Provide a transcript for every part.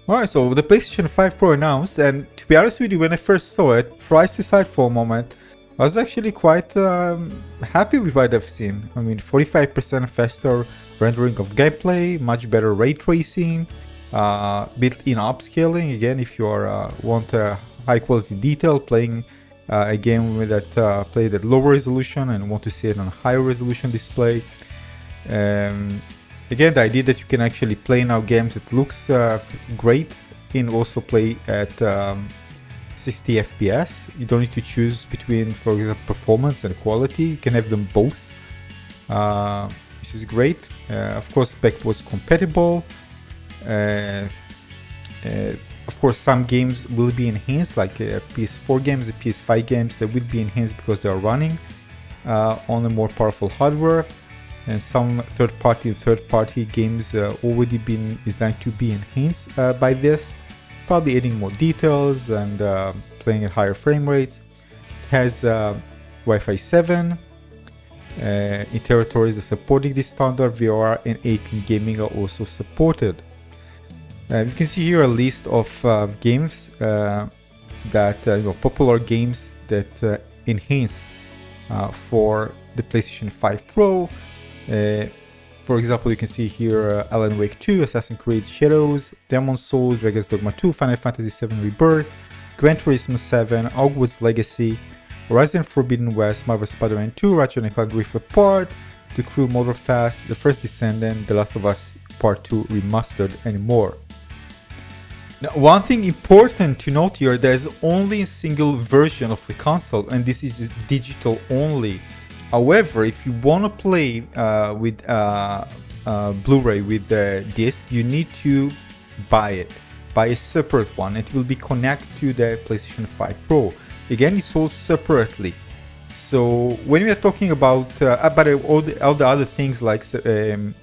Alright, so the PlayStation 5 Pro announced, and to be honest with you, when I first saw it, price aside for a moment, I was actually quite happy with what I've seen. I mean, 45% faster rendering of gameplay, much better ray tracing, built-in upscaling. Again, if you want high quality detail, playing a game that played at lower resolution and want to see it on a higher resolution display. Again, the idea that you can actually play now games that looks great and also play at 60 FPS. You don't need to choose between, for example, performance and quality. You can have them both, which is great. Of course, backwards compatible. Of course, some games will be enhanced, like PS4 games, the PS5 games, they will be enhanced because they are running on a more powerful hardware. And some third-party games already been designed to be enhanced by this, probably adding more details and playing at higher frame rates. It has Wi-Fi 7 in territories supporting this standard. VR and 18 gaming are also supported. You can see here a list of games that popular games that enhanced for the PlayStation 5 Pro. For example, you can see here Alan Wake 2, Assassin's Creed Shadows, Demon's Souls, Dragon's Dogma 2, Final Fantasy VII Rebirth, Gran Turismo 7, Hogwarts Legacy, Horizon Forbidden West, Marvel Spider-Man 2, Ratchet & Clank Rift Apart, The Crew Motorfast, The First Descendant, The Last of Us Part 2 Remastered, and more. Now, one thing important to note here, there's only a single version of the console, and this is just digital only. However, if you want to play with Blu-ray with the disc, you need to buy a separate one. It will be connected to the PlayStation 5 Pro. Again, it's sold separately. So when we are talking about all the other things like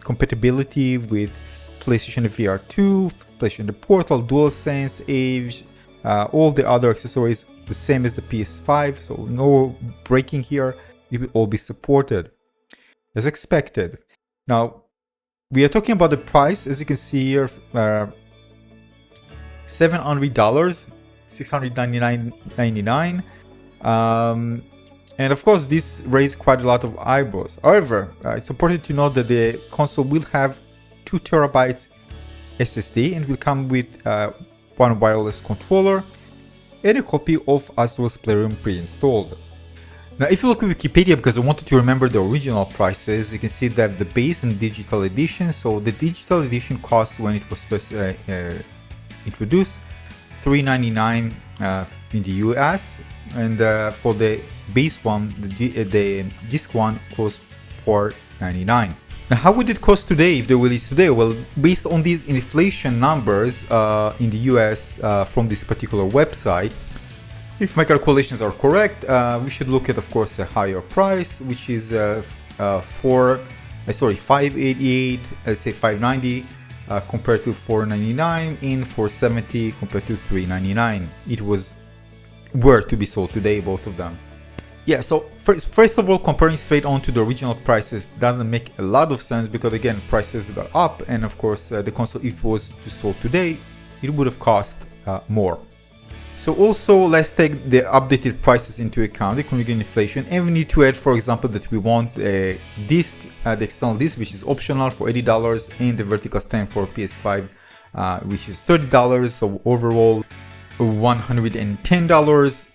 compatibility with PlayStation VR 2, PlayStation Portal, DualSense, Edge, all the other accessories, the same as the PS5, so no breaking here. It will all be supported as expected. Now, we are talking about the price, as you can see here, $700, $699.99. And of course, this raised quite a lot of eyebrows. However, it's important to note that the console will have 2 terabytes SSD and will come with one wireless controller and a copy of Astro's Playroom pre-installed. Now, if you look at Wikipedia, because I wanted to remember the original prices, you can see that the base and digital edition. So the digital edition cost, when it was first introduced, $399 in the US, and for the base one, the disc one, it costs $499. Now, how would it cost today if they release today? Well, based on these inflation numbers in the US from this particular website, if my calculations are correct, we should look at, of course, a higher price, which is $588, let's say $590 compared to $499, and $470 compared to $399. It were to be sold today, both of them. Yeah, so first of all, comparing straight on to the original prices doesn't make a lot of sense because, again, prices are up, and of course, the console, if it was to sold today, it would have cost more. So also, let's take the updated prices into account, including inflation, and we need to add, for example, that we want a disc, the external disc, which is optional for $80, and the vertical stand for PS5, which is $30, so overall $110.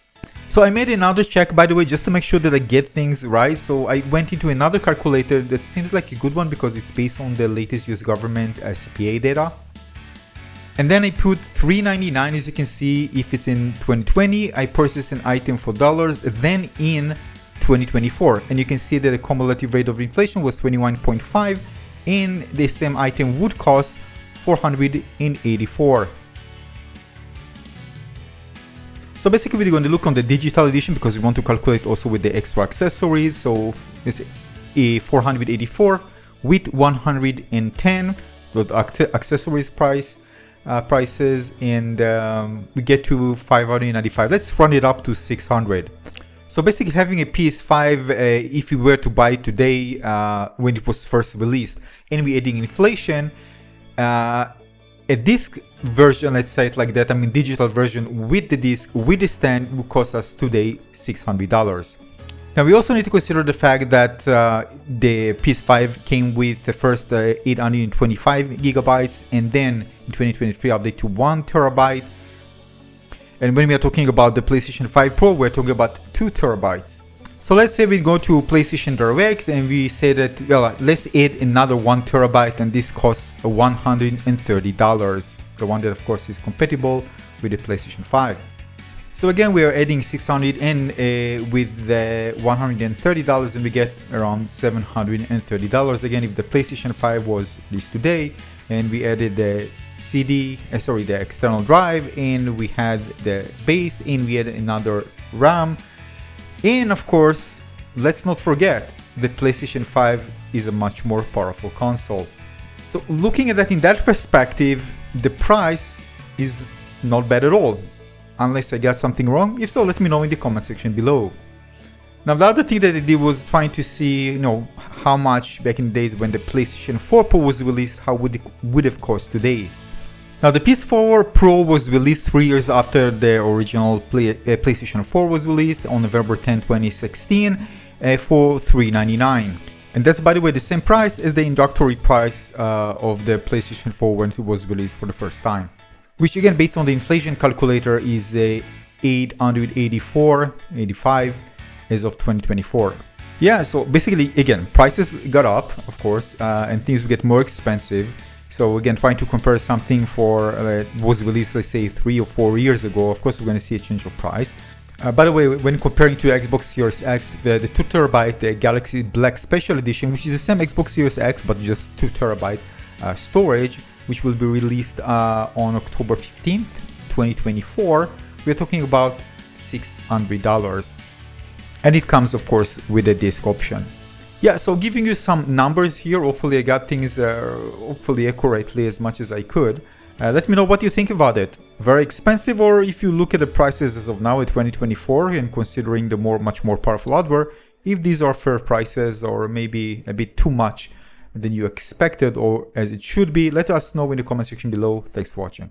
So I made another check, by the way, just to make sure that I get things right. So I went into another calculator that seems like a good one because it's based on the latest US government CPA data. And then I put $399, as you can see, if it's in 2020, I purchased an item for dollars, then in 2024. And you can see that the cumulative rate of inflation was 21.5, and the same item would cost $484. So basically we're going to look on the digital edition because we want to calculate also with the extra accessories. So it's a $484 with $110, the accessories prices, and we get to $595. Let's run it up to $600. So basically having a PS5, if you were to buy it today when it was first released, and we're adding inflation, a disc version, let's say it like that, I mean digital version with the disc, with the stand, would cost us today $600. Now we also need to consider the fact that the PS5 came with the first 825 gigabytes, and then in 2023 update to 1 terabyte. And when we are talking about the PlayStation 5 Pro, we're talking about 2 terabytes. So let's say we go to PlayStation Direct and we say that, well, let's add another 1 terabyte, and this costs $130. The one that of course is compatible with the PlayStation 5. So again, we are adding 600, and with the $130, and we get around $730. Again, if the PlayStation 5 was released today, and we added the the external drive, and we had the base, and we had another RAM, and of course, let's not forget, the PlayStation 5 is a much more powerful console. So looking at that in that perspective, the price is not bad at all. Unless I got something wrong. If so, let me know in the comment section below. Now the other thing that I did was trying to see, how much back in the days when the PlayStation 4 Pro was released, how would have cost today. Now the PS4 Pro was released 3 years after the original PlayStation 4 was released on November 10, 2016 for $399. And that's, by the way, the same price as the introductory price of the PlayStation 4 when it was released for the first time. Which again, based on the inflation calculator, is $884.85 as of 2024. Yeah, so basically, again, prices got up, of course, and things get more expensive. So again, trying to compare something for was released, let's say 3 or 4 years ago, of course, we're going to see a change of price. By the way, when comparing to Xbox Series X, the 2 terabyte the Galaxy Black Special Edition, which is the same Xbox Series X, but just 2 terabyte storage, which will be released on October 15th, 2024, we're talking about $600. And it comes, of course, with a disc option. Yeah, so giving you some numbers here, hopefully I got things hopefully accurately as much as I could. Let me know what you think about it. Very expensive, or if you look at the prices as of now at 2024 and considering the much more powerful hardware, if these are fair prices or maybe a bit too much than you expected or as it should be, let us know in the comment section below. Thanks for watching.